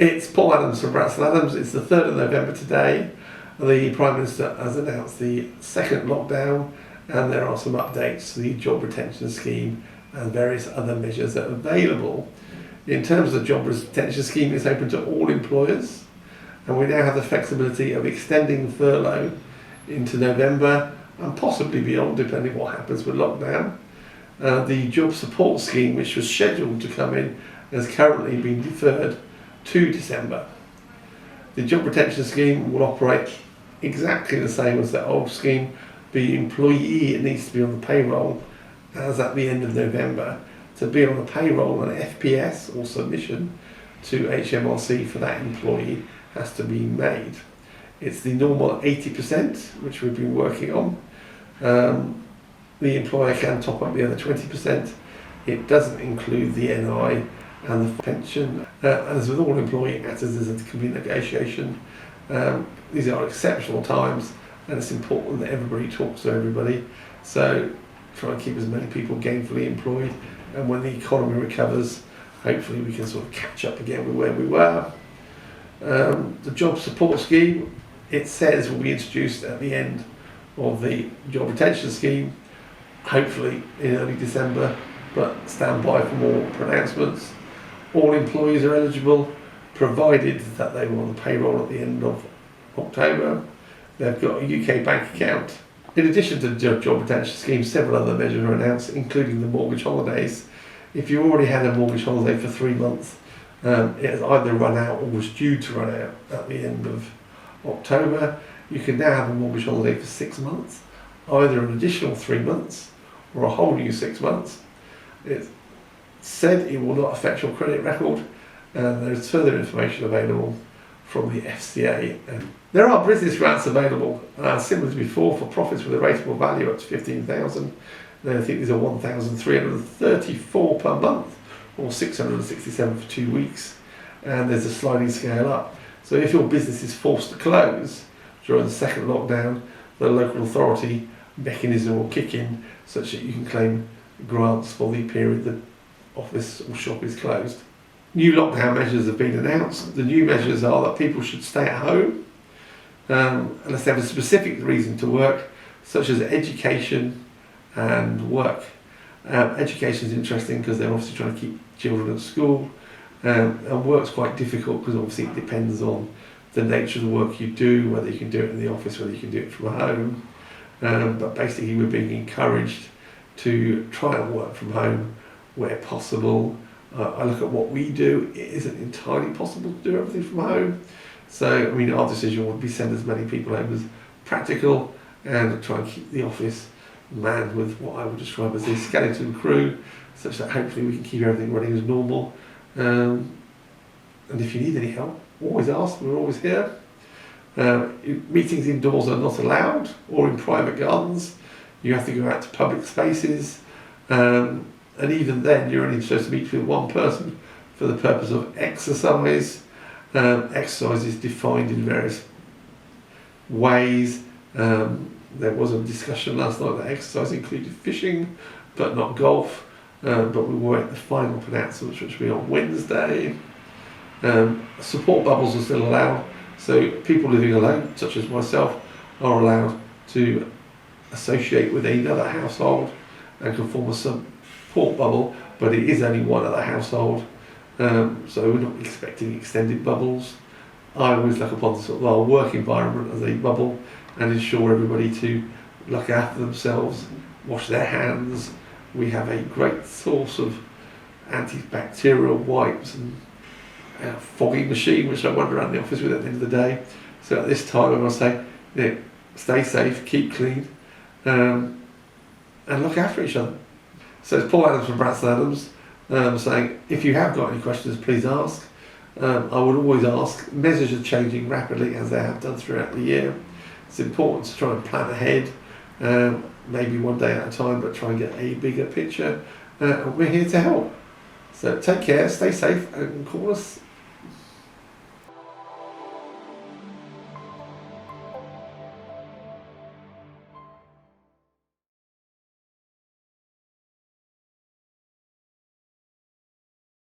It's Paul Adams from Branston Adams. It's the 3rd of November today. The Prime Minister has announced the second lockdown, and there are some updates to the job retention scheme and various other measures that are available. In terms of the job retention scheme, it's open to all employers, and we now have the flexibility of extending furlough into November and possibly beyond, depending what happens with lockdown. The job support scheme, which was scheduled to come in, has currently been deferred to December. The job retention scheme will operate exactly the same as the old scheme. The employee needs to be on the payroll as at the end of November. To be on the payroll, an FPS or submission to HMRC for that employee has to be made. It's the normal 80%, which we've been working on. The employer can top up the other 20%. It doesn't include the NI and the pension. As with all employee matters, there's a complete negotiation. These are exceptional times, and it's important that everybody talks to everybody. So try and keep as many people gainfully employed, and when the economy recovers, hopefully we can sort of catch up again with where we were. The job support scheme, it says, will be introduced at the end of the job retention scheme, hopefully in early December, but stand by for more pronouncements. All employees are eligible, provided that they were on the payroll at the end of October. They've got a UK bank account. In addition to the job retention scheme, several other measures are announced, including the mortgage holidays. If you already had a mortgage holiday for 3 months, it has either run out or was due to run out at the end of October, you can now have a mortgage holiday for 6 months, either an additional 3 months or a whole new 6 months. It's said it will not affect your credit record, and there is further information available from the FCA. There are business grants available, similar to before, for profits with a rateable value up to 15,000. I think these are 1,334 per month, or 667 for 2 weeks, and there's a sliding scale up. So if your business is forced to close during the second lockdown, the local authority mechanism will kick in such that you can claim grants for the period the office or shop is closed. New lockdown measures have been announced. The new measures are that people should stay at home unless they have a specific reason to work, such as education and work. Education is interesting because they're obviously trying to keep children at school, and work's quite difficult because obviously it depends on the nature of the work you do, whether you can do it in the office, whether you can do it from home. But basically we're being encouraged to try and work from home where possible. I look at what we do, it isn't entirely possible to do everything from home. So, I mean, our decision would be send as many people home as practical and try and keep the office manned with what I would describe as a skeleton crew, such that hopefully we can keep everything running as normal. And if you need any help, always ask, we're always here. Meetings indoors are not allowed, or in private gardens. You have to go out to public spaces. And even then, you're only supposed to meet with one person for the purpose of exercise. Exercise is defined in various ways. There was a discussion last night that exercise included fishing, but not golf. But we wait the final pronouncements, which will be on Wednesday. Support bubbles are still allowed, so people living alone, such as myself, are allowed to associate with another household and can form a support bubble, but it is only one other household, so we're not expecting extended bubbles. I always look upon sort of our work environment as a bubble and ensure everybody to look after themselves, wash their hands. We have a great source of antibacterial wipes and a fogging machine, which I wander around the office with at the end of the day. So at this time, I'm going to say, stay safe, keep clean, and look after each other. So it's Paul Adams from Branston Adams saying, if you have got any questions, please ask. I would always ask. Measures are changing rapidly, as they have done throughout the year. It's important to try and plan ahead, maybe one day at a time, but try and get a bigger picture. We're here to help. So take care, stay safe, and call us